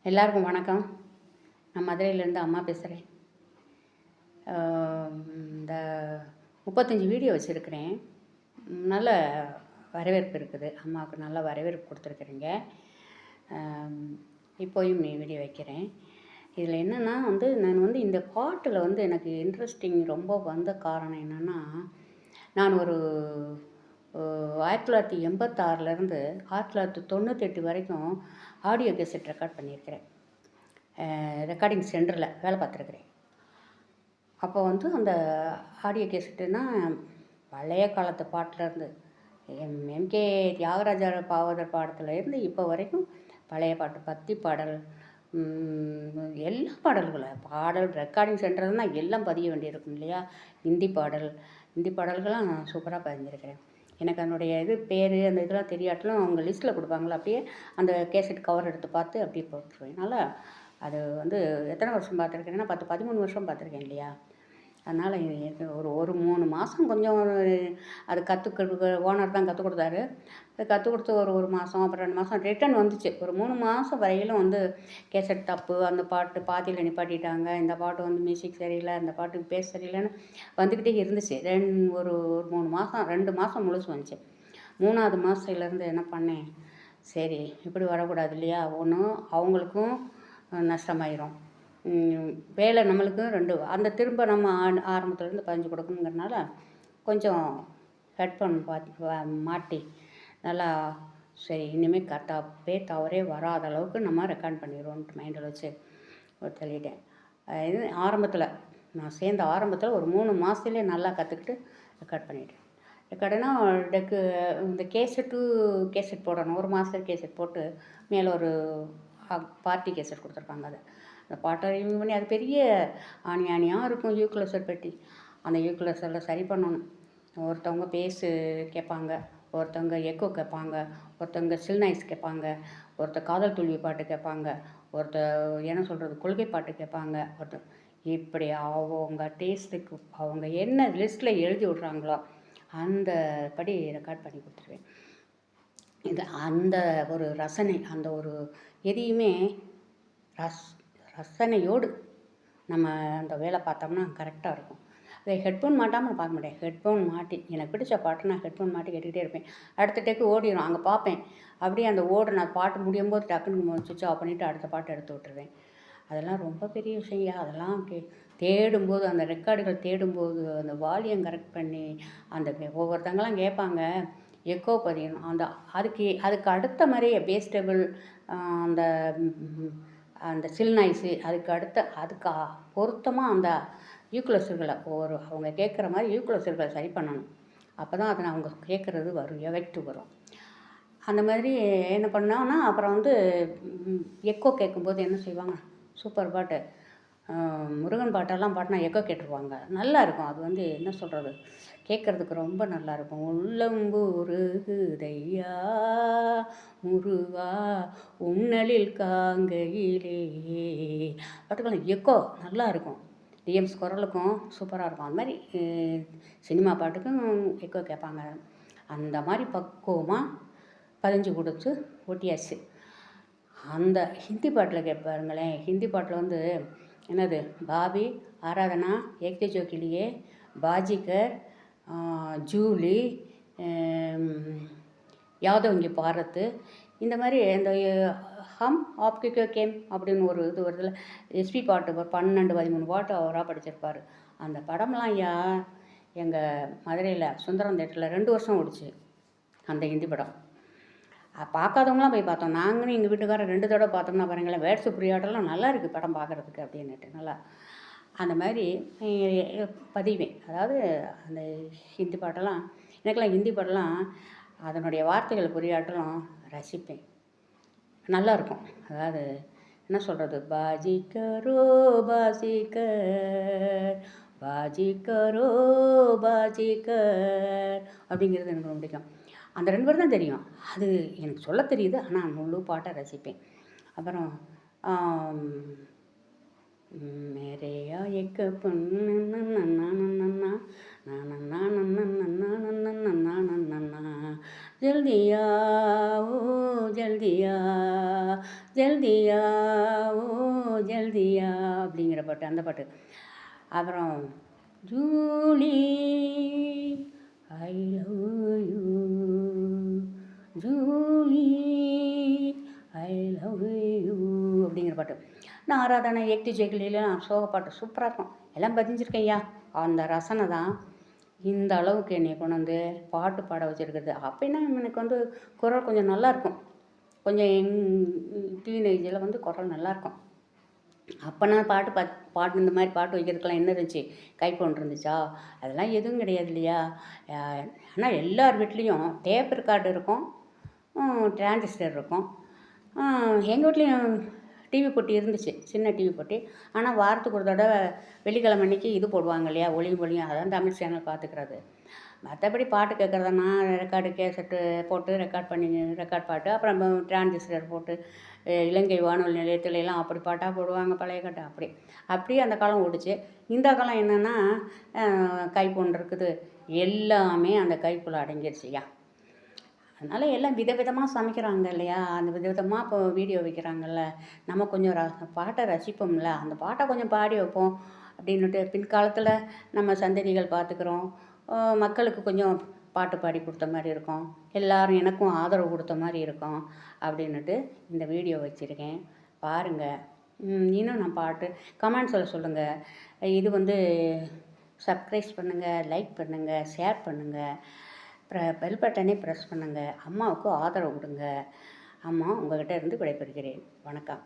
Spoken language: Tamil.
எல்லாருக்கும் வணக்கம். நான் மதுரையிலேருந்து அம்மா பேசுகிறேன். இந்த 35 வீடியோ வச்சுருக்கிறேன். நல்ல வரவேற்பு இருக்குது. அம்மாவுக்கு நல்ல வரவேற்பு கொடுத்துருக்குறீங்க. இப்போயும் வீடியோ வைக்கிறேன். இதில் என்னென்னா நான் இந்த பாட்டில் எனக்கு இன்ட்ரெஸ்டிங் ரொம்ப வந்த காரணம் என்னென்னா, நான் ஒரு 1986லேருந்து 1998 வரைக்கும் ஆடியோ கேசட் ரெக்கார்ட் பண்ணியிருக்கிறேன். ரெக்கார்டிங் சென்டரில் வேலை பார்த்துருக்குறேன். அப்போ அந்த ஆடியோ கேசட்டுன்னா பழைய காலத்து பாட்டிலேருந்து எம்கே தியாகராஜா பாவதர் பாடத்துலேருந்து இப்போ வரைக்கும் பழைய பாட்டு, பக்தி பாடல், எல்லா பாடல் ரெக்கார்டிங் சென்டர்னால் எல்லாம் பதிய வேண்டியிருக்கும் இல்லையா. ஹிந்தி பாடல்கள்லாம் நான் சூப்பராக பதிஞ்சிருக்கிறேன். எனக்கு அதனுடைய பேர் அந்த இதெல்லாம் தெரியாட்டிலும் அவங்க லிஸ்ட்டில் கொடுப்பாங்களா, அப்படியே அந்த கேசட் கவர் எடுத்து பார்த்து அப்படியே போட்டுருவேன். அதனால் அது எத்தனை வருஷம் பார்த்துருக்கேன்னா 13 வருஷம் பார்த்துருக்கேன் இல்லையா. அதனால் ஒரு 3 மாதம் கொஞ்சம் அது ஓனர் தான் கற்றுக் கொடுத்தாரு. அது கற்றுக் கொடுத்து ஒரு மாதம், அப்புறம் 2 மாதம் ரிட்டன் வந்துச்சு. ஒரு 3 மாதம் வரையிலும் கேசட் தப்பு, அந்த பாட்டு பாதியில் நிப்பாட்டிட்டாங்க, இந்த பாட்டு மியூசிக் சரியில்லை, இந்த பாட்டுக்கு பேச சரியில்லைன்னு வந்துக்கிட்டே இருந்துச்சு. ஒரு 3 மாதம் 2 மாதம் முழுசு வந்துச்சு. 3ஆவது மாதத்துலேருந்து என்ன பண்ணேன், சரி இப்படி வரக்கூடாது இல்லையா. ஒன்றும் அவங்களுக்கும் நஷ்டமாயிரும், வேலை நம்மளுக்கும் அந்த திரும்ப நம்ம ஆரம்பத்துலேருந்து பதிஞ்சு கொடுக்கணுங்கிறனால கொஞ்சம் ஹெட்ஃபோன் மாட்டி நல்லா சரி இனிமேல் தவறே வராத அளவுக்கு நம்ம ரெக்கார்ட் பண்ணிடுவோன்ட்டு மைண்டில் வச்சு தள்ளிட்டேன். இது ஆரம்பத்தில் நான் சேர்ந்த ஆரம்பத்தில் ஒரு 3 மாதத்துலேயே நல்லா கற்றுக்கிட்டு ரெக்கார்ட் பண்ணிட்டேன். ரெக்கார்டுனா இந்த கேசட் போடணும். ஒரு மாதத்துக்கு கேசட் போட்டு மேலே ஒரு பார்ட்டி கேசட் கொடுத்துருப்பாங்க. அந்த பாட்டை ரிவ்யூ பண்ணி அது பெரிய ஆணியாக இருக்கும் யூக்ளஸர் பெட்டி. அந்த யூக்ளஸரில் சரி பண்ணணும். ஒருத்தவங்க பேஸு கேட்பாங்க, ஒருத்தவங்க எக்கோ கேட்பாங்க, ஒருத்தவங்க சில்நாய்ஸ் கேட்பாங்க, ஒருத்தர் காதல் தோல்வி பாட்டு கேட்பாங்க, ஒருத்தர் கொள்கை பாட்டு கேட்பாங்க, இப்படி அவங்க டேஸ்ட்டுக்கு அவங்க என்ன லிஸ்ட்டில் எழுதி விட்றாங்களோ அந்த படி ரெக்கார்ட் பண்ணி கொடுத்துருவேன். அந்த ஒரு ரசனை, அந்த ஒரு எதையுமே ரசனையோடு நம்ம அந்த வேலை பார்த்தோம்னா கரெக்டாக இருக்கும். அதை ஹெட்ஃபோன் மாட்டாமல் பார்க்க முடியாது. ஹெட்ஃபோன் மாட்டி எனக்கு பிடிச்ச பாட்டு நான் ஹெட்ஃபோன் மாட்டி கேட்டுக்கிட்டே இருப்பேன். அடுத்த டேக்கு ஓடிடும், அங்கே பார்ப்பேன். அப்படியே அந்த நான் பாட்டு முடியும் போது டக்குன்னு சுவிட்ச் ஆஃப் பண்ணிவிட்டு அடுத்த பாட்டு எடுத்து விட்டுருவேன். அதெல்லாம் ரொம்ப பெரிய விஷயம். அதெல்லாம் தேடும்போது, அந்த ரெக்கார்டுகள் தேடும்போது அந்த வால்யூம் கரெக்ட் பண்ணி ஒவ்வொருத்தங்களாம் கேட்பாங்க எக்கோ பதியணும். அதுக்கு அடுத்த மாதிரியே பேஸ்டபிள், அந்த சில்நாய்ஸு, அதுக்கு பொருத்தமாக அந்த யூக்ளஸர்களை அவங்க கேட்குற மாதிரி யூக்ளஸர்களை சரி பண்ணணும். அப்போ தான் அதை அவங்க கேட்குறது வரும், எஃபெக்ட் வரும். அந்த மாதிரி என்ன பண்ணோன்னா அப்புறம் எக்கோ கேட்கும்போது என்ன செய்வாங்க, சூப்பர் பாட்டு முருகன் பாட்டெல்லாம் பாட்டினா எக்கோ கேட்டுருவாங்க. நல்லா இருக்கும். அது என்ன சொல்கிறது, கேட்குறதுக்கு ரொம்ப நல்லாயிருக்கும். உள்ளம்பூருகுதையா முருகா உன்னலில் காங்கையிலே பாட்டுக்கெல்லாம் எக்கோ நல்லா இருக்கும். டிஎம்ஸ் குரலுக்கும் சூப்பராக இருக்கும். அது மாதிரி சினிமா பாட்டுக்கும் எக்கோ கேட்பாங்க. அந்த மாதிரி பக்குவமாக பதிஞ்சு கொடுத்து ஓட்டியாச்சு. அந்த ஹிந்தி பாட்டில் கேட்பாருங்களேன். ஹிந்தி பாட்டில் என்னது பாபி, ஆராதனா, ஏக்தே ஜோக்கிலியே, பாஜிகர், ஜூலி, யாதவ் இங்கே பாரத்து, இந்த மாதிரி இந்த ஹம் ஆப்கே கேம் அப்படின்னு ஒரு இது வருதுல, எஸ்பி பாட்டு 12 13 பாட்டு அவராக படிச்சிருப்பார். அந்த படம்லாம் எங்கள் மதுரையில் சுந்தரம் தேட்டரில் 2 வருஷம் ஓடிச்சு அந்த ஹிந்தி படம். பார்க்காதவங்களாம் போய் பார்த்தோம். நாங்களும் எங்கள் வீட்டுக்காரர் 2 தடவை பார்த்தோம்னா பாருங்களேன், வேர்ட்ஸு புரியாட்டெல்லாம் நல்லா இருக்குது படம் பார்க்குறதுக்கு அப்படின்னுட்டு. நல்லா அந்த மாதிரி பதிவேன். அதாவது அந்த ஹிந்தி பாட்டெல்லாம் எனக்கெல்லாம் ஹிந்தி பாட்டெல்லாம் அதனுடைய வார்த்தைகள் புரியாட்டெல்லாம் ரசிப்பேன். நல்லாயிருக்கும். அதாவது என்ன சொல்கிறது, பாஜி கரோ பாஜிகர், பாஜி கரோ பாஜிகர் அப்படிங்கிறது எனக்கு ரொம்ப பிடிக்கும். அந்த 2 பேர் தான் தெரியும். அது எனக்கு சொல்ல தெரியுது, ஆனால் முழு பாட்டை ரசிப்பேன். அப்புறம் மேரேயா எக்க ஜல்தியா ஓ ஜல்தியா ஜல்தியா ஓ ஜல்தியா அப்படிங்கிற பாட்டு, அந்த பாட்டு. அப்புறம் Julie I love you Julie I love you அப்படிங்கிற பாட்டு. நான் ஆராதனை ஏக்தி ஜெயகலிலாம் சோக பாட்டு சூப்பராக இருக்கும். எல்லாம் பதிஞ்சிருக்கேன் ஐயா. அந்த ரசனை தான் இந்த அளவுக்கு என்னை கொண்டு வந்து பாட்டு பாட வச்சுருக்குது. அப்படின்னா எனக்கு வந்து குரல் கொஞ்சம் நல்லாயிருக்கும். கொஞ்சம் டீனேஜில் வந்து குரல் நல்லாயிருக்கும். அப்போ நான் பாட்டு இந்த மாதிரி பாட்டு வைக்கிறதுக்கெல்லாம் என்ன இருந்துச்சு? கைஃபோன் இருந்துச்சா? அதெல்லாம் எதுவும் கிடையாது இல்லையா? ஆனால் எல்லார் வீட்லேயும் டேப் ரெக்கார்டு இருக்கும், டிரான்சிஸ்டர் இருக்கும். எங்கள் வீட்லேயும் டிவி போட்டி இருந்துச்சு, சின்ன டிவி போட்டி. ஆனால் வாரத்துக்கு ஒரு தடவை வெள்ளிக்கிழமை அன்னைக்கு இது போடுவாங்க இல்லையா, ஒளியும் ஒளியும், அதான் தமிழ் சேனல் பார்த்துக்கிறது. மற்றபடி பாட்டு கேட்குறதுனா ரெக்கார்டு கேசட்டு போட்டு ரெக்கார்ட் பாட்டு, அப்புறம் டிரான்சிஸ்டர் போட்டு இலங்கை வானொலி நிலையத்துலலாம் அப்படி பாட்டாக போடுவாங்க, பழைய பாட்டு. அப்படியே அந்த காலம் ஓடிச்சு. இந்த காலம் என்னென்னா கைஃபோன் இருக்குது, எல்லாமே அந்த கைக்குள்ளே அடங்கிருச்சுயா. அதனால் எல்லாம் விதவிதமாக சமைக்கிறாங்க இல்லையா, அந்த விதவிதமாக இப்போ வீடியோ வைக்கிறாங்கல்ல. நம்ம கொஞ்சம் பாட்டை ரசிப்போம்ல, அந்த பாட்டை கொஞ்சம் பாடி வைப்போம் அப்படின்னுட்டு பின்காலத்தில் நம்ம சந்ததிகள் பார்த்துக்குறோம். மக்களுக்கு கொஞ்சம் பாட்டு பாடி கொடுத்த மாதிரி இருக்கும், எல்லோரும் எனக்கும் ஆதரவு கொடுத்த மாதிரி இருக்கும் அப்படின்னுட்டு இந்த வீடியோ வச்சுருக்கேன். பாருங்கள். இன்னும் நான் பாட்டு கமெண்ட்ஸில் சொல்லுங்கள். இது வந்து சப்ஸ்கிரைப் பண்ணுங்கள், லைக் பண்ணுங்கள், ஷேர் பண்ணுங்கள், பெல் பட்டனே ப்ரெஸ் பண்ணுங்கள். அம்மாவுக்கு ஆதரவு கொடுங்க. அம்மா உங்கள்கிட்ட இருந்து விடைபெறுகிறேன். வணக்கம்.